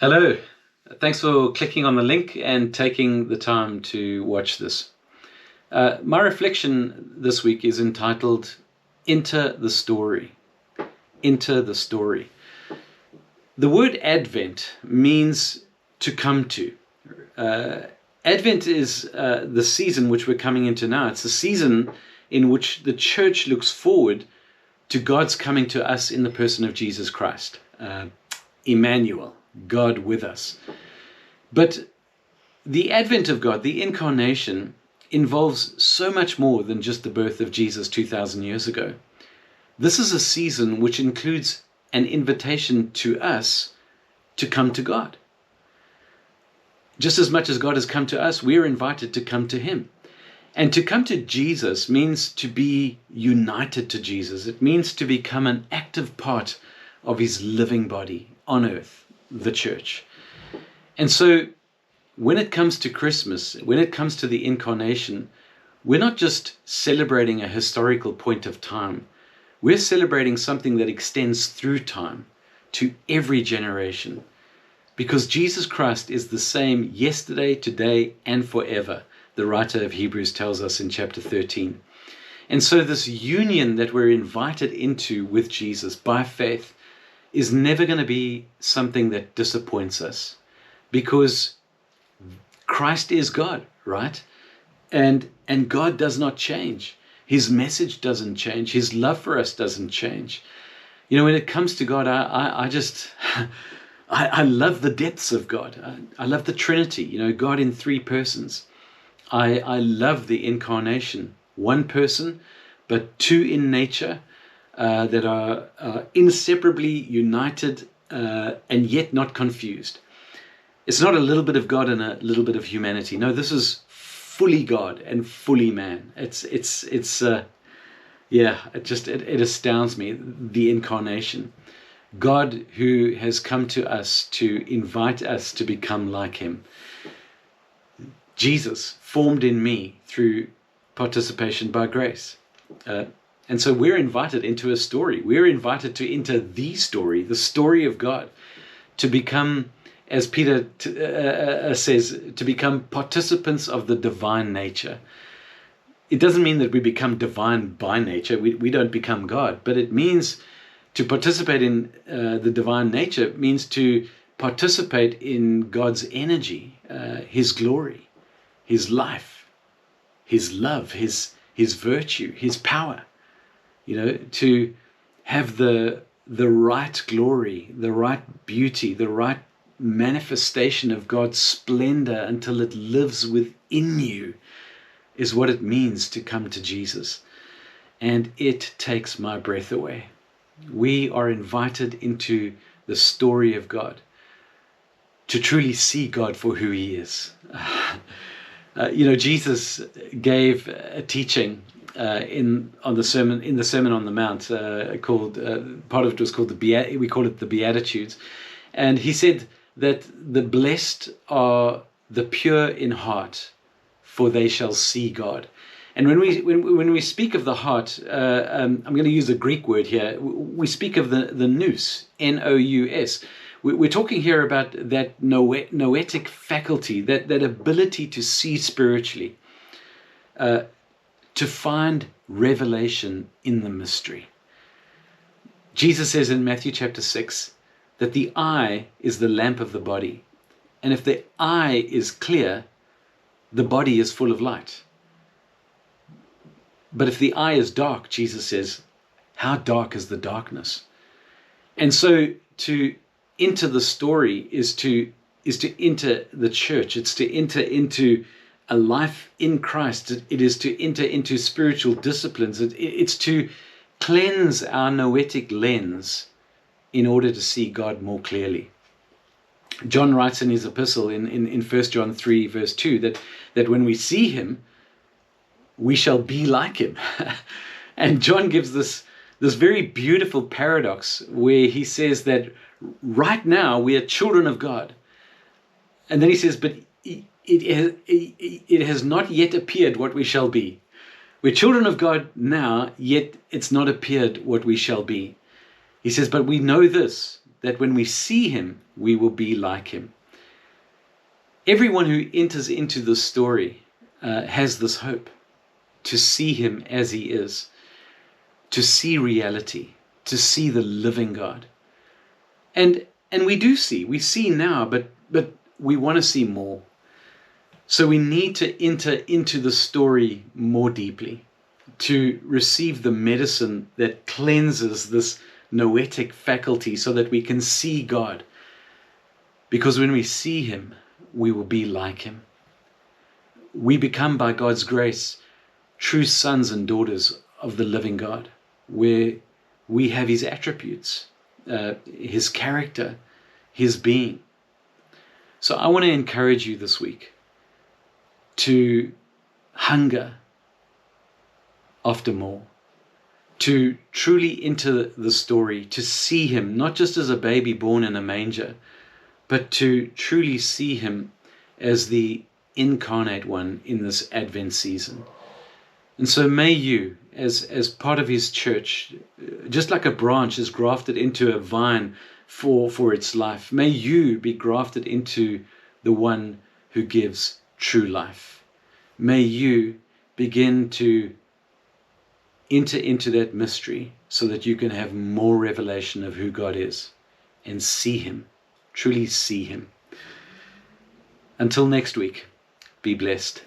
Hello, thanks for clicking on the link and taking the time to watch this. My reflection this week is entitled Enter the Story. Enter the Story. The word Advent means to come to. Advent is the season which we're coming into now. It's the season in which the church looks forward to God's coming to us in the person of Jesus Christ. Emmanuel, God with us. But the advent of God, the incarnation, involves so much more than just the birth of Jesus 2,000 years ago. This is a season which includes an invitation to us to come to God. Just as much as God has come to us, we're invited to come to Him. And to come to Jesus means to be united to Jesus. It means to become an active part of His living body on earth, the church. And so when it comes to Christmas, when it comes to the incarnation, we're not just celebrating a historical point of time. We're celebrating something that extends through time to every generation. Because Jesus Christ is the same yesterday, today, and forever, the writer of Hebrews tells us in chapter 13. And so this union that we're invited into with Jesus by faith is never going to be something that disappoints us, because Christ is God, right? And God does not change. His message doesn't change. His love for us doesn't change. You know, when it comes to God, I just I love the depths of God. I love the Trinity, you know, God in three persons. I love the incarnation, one person, but two in nature, that are inseparably united and yet not confused. It's not a little bit of God and a little bit of humanity. No, this is fully God and fully man. It astounds me, the incarnation. God who has come to us to invite us to become like Him. Jesus formed in me through participation by grace. And so we're invited into a story. We're invited to enter the story of God, to become, as Peter says, to become participants of the divine nature. It doesn't mean that we become divine by nature. We don't become God, but it means to participate in the divine nature means to participate in God's energy, His glory, His life, His love, His virtue, His power. You know, to have the right glory, the right beauty, the right manifestation of God's splendor until it lives within you is what it means to come to Jesus. And it takes my breath away. We are invited into the story of God to truly see God for who He is. Jesus gave a teaching in the Sermon on the Mount, called part of it was called we call it the Beatitudes, and He said that the blessed are the pure in heart, for they shall see God. And when we speak of the heart, I'm going to use a Greek word here. We speak of the nous, N-O-U-S. We're talking here about that noetic faculty, that ability to see spiritually, to find revelation in the mystery. Jesus says in Matthew chapter 6 that the eye is the lamp of the body. And if the eye is clear, the body is full of light. But if the eye is dark, Jesus says, how dark is the darkness? And so to enter the story is to enter the church. It's to enter into a life in Christ. It is to enter into spiritual disciplines. It's to cleanse our noetic lens in order to see God more clearly. John writes in his epistle in 1 John 3 verse 2 that when we see Him, we shall be like Him. And John gives this very beautiful paradox where he says that right now we are children of God. And then he says, but it has not yet appeared what we shall be. We're children of God now, yet it's not appeared what we shall be. He says, but we know this, that when we see him, we will be like him. Everyone who enters into this story has this hope to see him as he is, to see reality, to see the living God. And we see now, but we want to see more. So we need to enter into the story more deeply, to receive the medicine that cleanses this noetic faculty so that we can see God. Because when we see him, we will be like him. We become, by God's grace, true sons and daughters of the living God, where we have his attributes, his character, his being. So I want to encourage you this week to hunger after more, to truly enter the story, to see him not just as a baby born in a manger, but to truly see him as the incarnate one in this Advent season. And so may you, as part of his church, just like a branch is grafted into a vine for its life, may you be grafted into the one who gives true life. May you begin to enter into that mystery so that you can have more revelation of who God is and see him, truly see him. Until next week, be blessed.